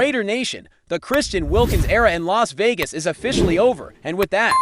Raider Nation, the Christian Wilkins era in Las Vegas is officially over, and with that,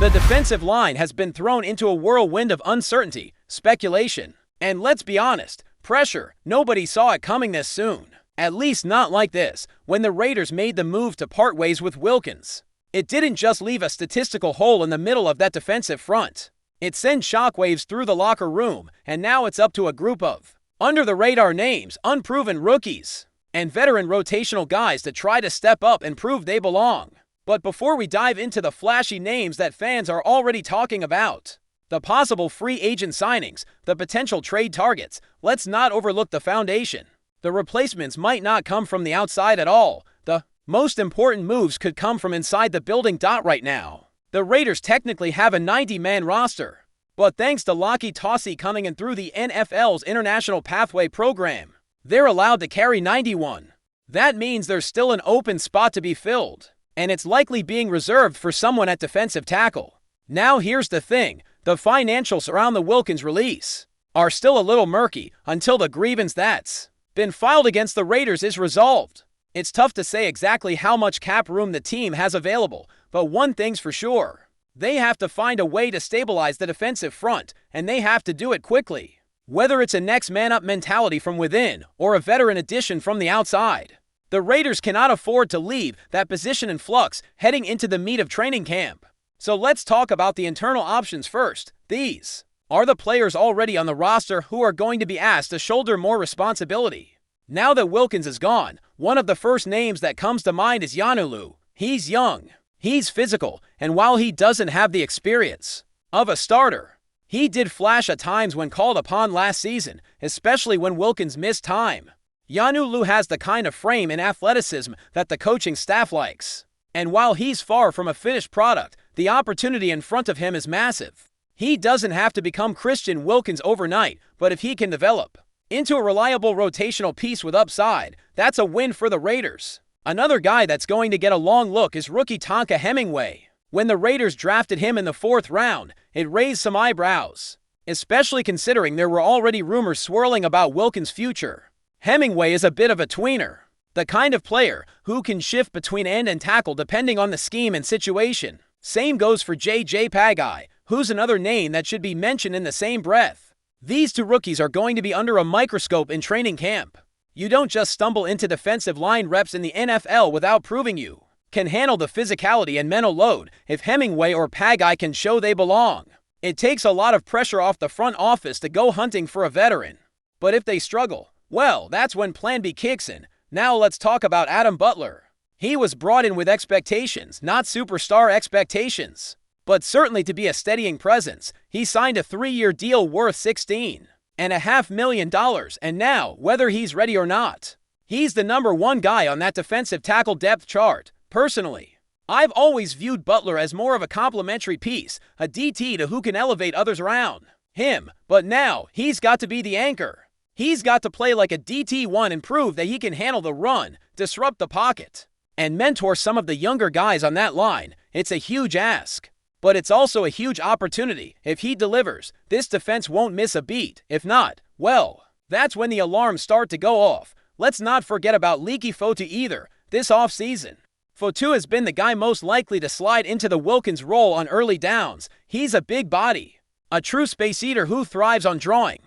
the defensive line has been thrown into a whirlwind of uncertainty, speculation, and let's be honest, pressure. Nobody saw it coming this soon. At least not like this, when the Raiders made the move to part ways with Wilkins. It didn't just leave a statistical hole in the middle of that defensive front. It sent shockwaves through the locker room, and now it's up to a group of under-the-radar names, unproven rookies, and veteran rotational guys to try to step up and prove they belong. But before we dive into the flashy names that fans are already talking about, the possible free agent signings, the potential trade targets, let's not overlook the foundation. The replacements might not come from the outside at all. The most important moves could come from inside the building. Right now, the Raiders technically have a 90-man roster, but thanks to Laki Tossi coming in through the NFL's International Pathway program, they're allowed to carry 91. That means there's still an open spot to be filled, and it's likely being reserved for someone at defensive tackle. Now here's the thing, the financials around the Wilkins release are still a little murky until the grievance that's been filed against the Raiders is resolved. It's tough to say exactly how much cap room the team has available, but one thing's for sure. They have to find a way to stabilize the defensive front, and they have to do it quickly. Whether it's a next man up mentality from within or a veteran addition from the outside, the Raiders cannot afford to leave that position in flux heading into the meat of training camp. So let's talk about the internal options first. These are the players already on the roster who are going to be asked to shoulder more responsibility. Now that Wilkins is gone, one of the first names that comes to mind is Yanulu. He's young, he's physical, and while he doesn't have the experience of a starter, he did flash at times when called upon last season, especially when Wilkins missed time. Yanulu has the kind of frame and athleticism that the coaching staff likes. And while he's far from a finished product, the opportunity in front of him is massive. He doesn't have to become Christian Wilkins overnight, but if he can develop into a reliable rotational piece with upside, that's a win for the Raiders. Another guy that's going to get a long look is rookie Tonka Hemingway. When the Raiders drafted him in the 4th round, it raised some eyebrows, especially considering there were already rumors swirling about Wilkins' future. Hemingway is a bit of a tweener, the kind of player who can shift between end and tackle depending on the scheme and situation. Same goes for J.J. Pagai, who's another name that should be mentioned in the same breath. These two rookies are going to be under a microscope in training camp. You don't just stumble into defensive line reps in the NFL without proving you can handle the physicality and mental load. If Hemingway or Pagai can show they belong, it takes a lot of pressure off the front office to go hunting for a veteran. But if they struggle, well, that's when Plan B kicks in. Now let's talk about Adam Butler. He was brought in with expectations, not superstar expectations, but certainly to be a steadying presence. He signed a 3-year deal worth $16.5 million, and now, whether he's ready or not, he's the #1 guy on that defensive tackle depth chart. Personally, I've always viewed Butler as more of a complementary piece, a DT to who can elevate others around him, but now he's got to be the anchor. He's got to play like a DT1 and prove that he can handle the run, disrupt the pocket, and mentor some of the younger guys on that line. It's a huge ask, but it's also a huge opportunity. If he delivers, this defense won't miss a beat. If not, well, that's when the alarms start to go off. Let's not forget about Leki Fotu either. This offseason, Fotu has been the guy most likely to slide into the Wilkins role on early downs. He's a big body, a true space eater who thrives on drawing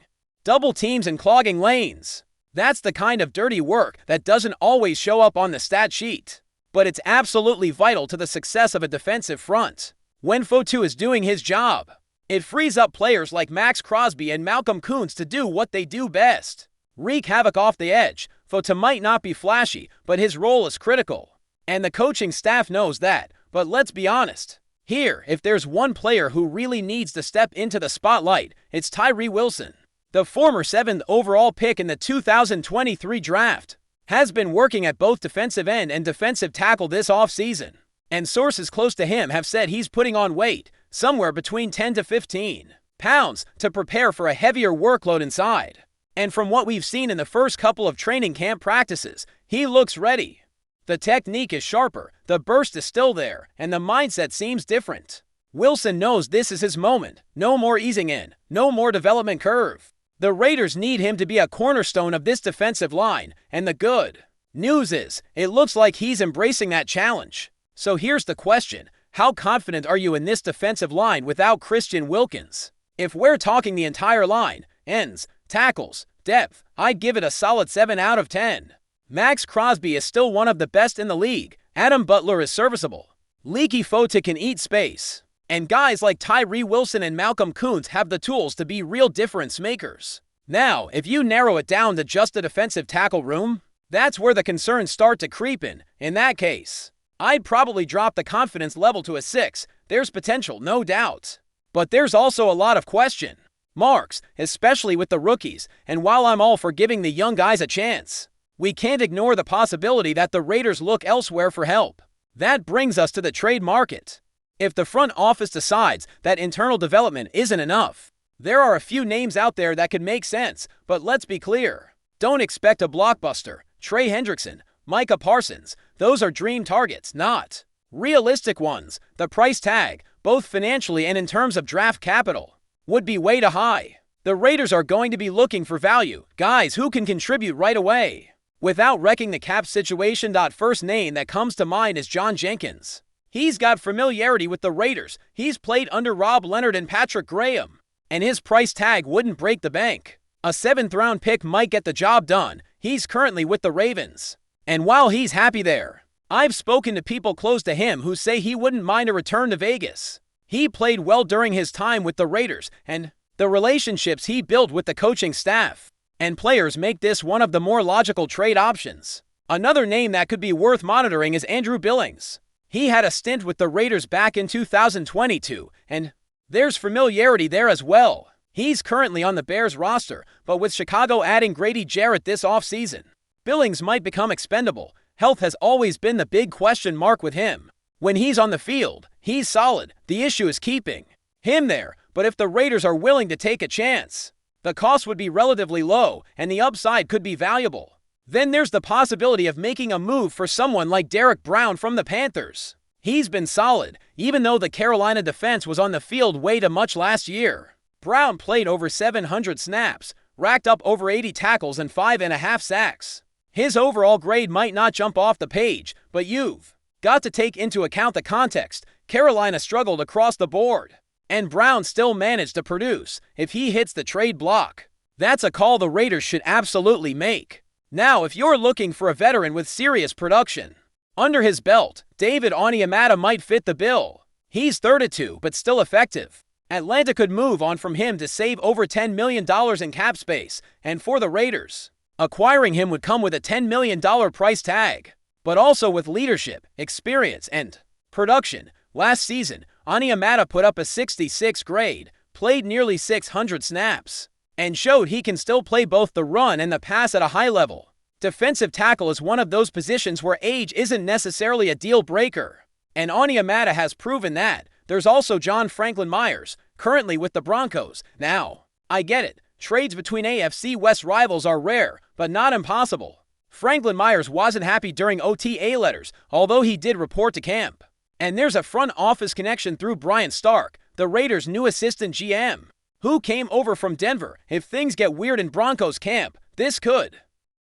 double teams and clogging lanes. That's the kind of dirty work that doesn't always show up on the stat sheet, but it's absolutely vital to the success of a defensive front. When Fotu is doing his job, it frees up players like Max Crosby and Malcolm Kuntz to do what they do best: wreak havoc off the edge. Fotu might not be flashy, but his role is critical, and the coaching staff knows that. But let's be honest here, if there's one player who really needs to step into the spotlight, it's Tyree Wilson. The former 7th overall pick in the 2023 draft has been working at both defensive end and defensive tackle this offseason, and sources close to him have said he's putting on weight, somewhere between 10 to 15 pounds, to prepare for a heavier workload inside. And from what we've seen in the first couple of training camp practices, he looks ready. The technique is sharper, the burst is still there, and the mindset seems different. Wilson knows this is his moment. No more easing in, no more development curve. The Raiders need him to be a cornerstone of this defensive line, and the good News is, it looks like he's embracing that challenge. So here's the question. How confident are you in this defensive line without Christian Wilkins? If we're talking the entire line, ends, tackles, depth, I'd give it a solid 7 out of 10. Max Crosby is still one of the best in the league. Adam Butler is serviceable. Leaky Fotic can eat space. And guys like Tyree Wilson and Malcolm Kuntz have the tools to be real difference makers. Now, if you narrow it down to just the defensive tackle room, that's where the concerns start to creep in. In that case, I'd probably drop the confidence level to a 6. There's potential, no doubt. But there's also a lot of question marks, especially with the rookies, and while I'm all for giving the young guys a chance, we can't ignore the possibility that the Raiders look elsewhere for help. That brings us to the trade market. If the front office decides that internal development isn't enough, there are a few names out there that could make sense, but let's be clear. Don't expect a blockbuster. Trey Hendrickson, Micah Parsons, those are dream targets, not realistic ones. The price tag, both financially and in terms of draft capital, would be way too high. The Raiders are going to be looking for value, guys who can contribute right away, without wrecking the cap situation. First name that comes to mind is John Jenkins. He's got familiarity with the Raiders. He's played under Rob Leonard and Patrick Graham, and his price tag wouldn't break the bank. A 7th-round pick might get the job done. He's currently with the Ravens, and while he's happy there, I've spoken to people close to him who say he wouldn't mind a return to Vegas. He played well during his time with the Raiders, and the relationships he built with the coaching staff and players make this one of the more logical trade options. Another name that could be worth monitoring is Andrew Billings. He had a stint with the Raiders back in 2022, and there's familiarity there as well. He's currently on the Bears roster, but with Chicago adding Grady Jarrett this offseason, Billings might become expendable. Health has always been the big question mark with him. When he's on the field, he's solid. The issue is keeping him there, but if the Raiders are willing to take a chance, the cost would be relatively low, and the upside could be valuable. Then there's the possibility of making a move for someone like Derek Brown from the Panthers. He's been solid, even though the Carolina defense was on the field way too much last year. Brown played over 700 snaps, racked up over 80 tackles and 5.5 sacks. His overall grade might not jump off the page, but you've got to take into account the context. Carolina struggled across the board, and Brown still managed to produce. If he hits the trade block, that's a call the Raiders should absolutely make. Now, if you're looking for a veteran with serious production under his belt, David Onyemata might fit the bill. He's 32, but still effective. Atlanta could move on from him to save over $10 million in cap space, and for the Raiders, acquiring him would come with a $10 million price tag, but also with leadership, experience, and production. Last season, Onyemata put up a 66 grade, played nearly 600 snaps, and showed he can still play both the run and the pass at a high level. Defensive tackle is one of those positions where age isn't necessarily a deal breaker, and Onyemata has proven that. There's also John Franklin Myers, currently with the Broncos. Now, I get it. Trades between AFC West rivals are rare, but not impossible. Franklin Myers wasn't happy during OTA letters, although he did report to camp. And there's a front office connection through Brian Stark, the Raiders' new assistant GM, who came over from Denver. If things get weird in Broncos camp, this could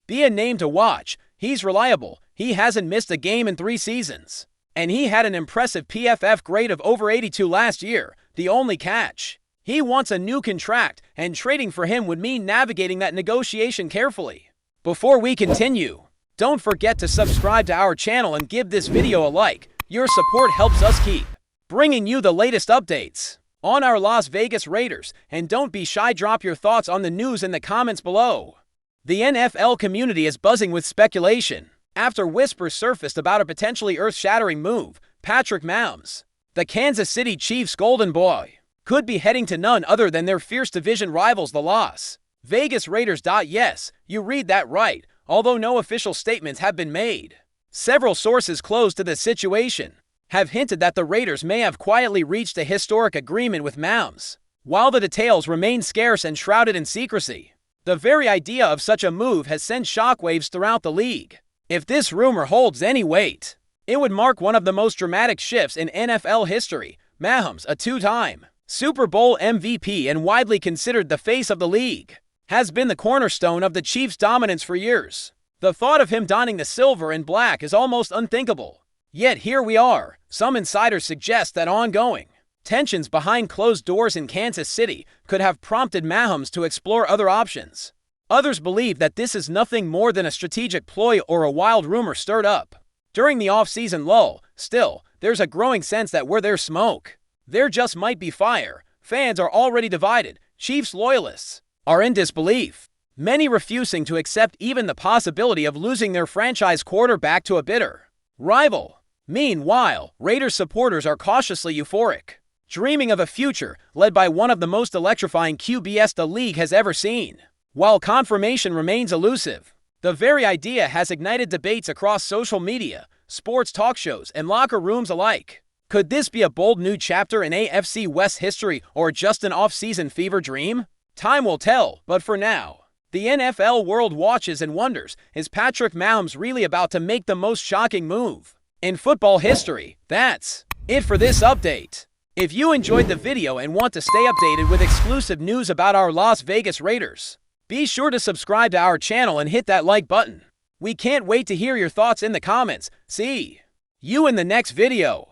be a name to watch. He's reliable. He hasn't missed a game in 3 seasons. And he had an impressive PFF grade of over 82 last year. The only catch, he wants a new contract, and trading for him would mean navigating that negotiation carefully. Before we continue, don't forget to subscribe to our channel and give this video a like. Your support helps us keep bringing you the latest updates on our Las Vegas Raiders, and don't be shy, drop your thoughts on the news in the comments below. The NFL community is buzzing with speculation after whispers surfaced about a potentially earth-shattering move. Patrick Mahomes, the Kansas City Chiefs' golden boy, could be heading to none other than their fierce division rivals, the Las Vegas Raiders. Yes, you read that right, although no official statements have been made. Several sources close to the situation have hinted that the Raiders may have quietly reached a historic agreement with Mahomes. While the details remain scarce and shrouded in secrecy, the very idea of such a move has sent shockwaves throughout the league. If this rumor holds any weight, it would mark one of the most dramatic shifts in NFL history. Mahomes, a 2-time Super Bowl MVP and widely considered the face of the league, has been the cornerstone of the Chiefs' dominance for years. The thought of him donning the silver and black is almost unthinkable. Yet here we are. Some insiders suggest that ongoing tensions behind closed doors in Kansas City could have prompted Mahomes to explore other options. Others believe that this is nothing more than a strategic ploy or a wild rumor stirred up during the off-season lull. Still, there's a growing sense that where there's smoke, there just might be fire. Fans are already divided. Chiefs loyalists are in disbelief, many refusing to accept even the possibility of losing their franchise quarterback to a bitter rival. Meanwhile, Raiders supporters are cautiously euphoric, dreaming of a future led by one of the most electrifying QBs the league has ever seen. While confirmation remains elusive, the very idea has ignited debates across social media, sports talk shows, and locker rooms alike. Could this be a bold new chapter in AFC West history or just an off-season fever dream? Time will tell, but for now, the NFL world watches and wonders, is Patrick Mahomes really about to make the most shocking move in football history? That's it for this update. If you enjoyed the video and want to stay updated with exclusive news about our Las Vegas Raiders, be sure to subscribe to our channel and hit that like button. We can't wait to hear your thoughts in the comments. See you in the next video.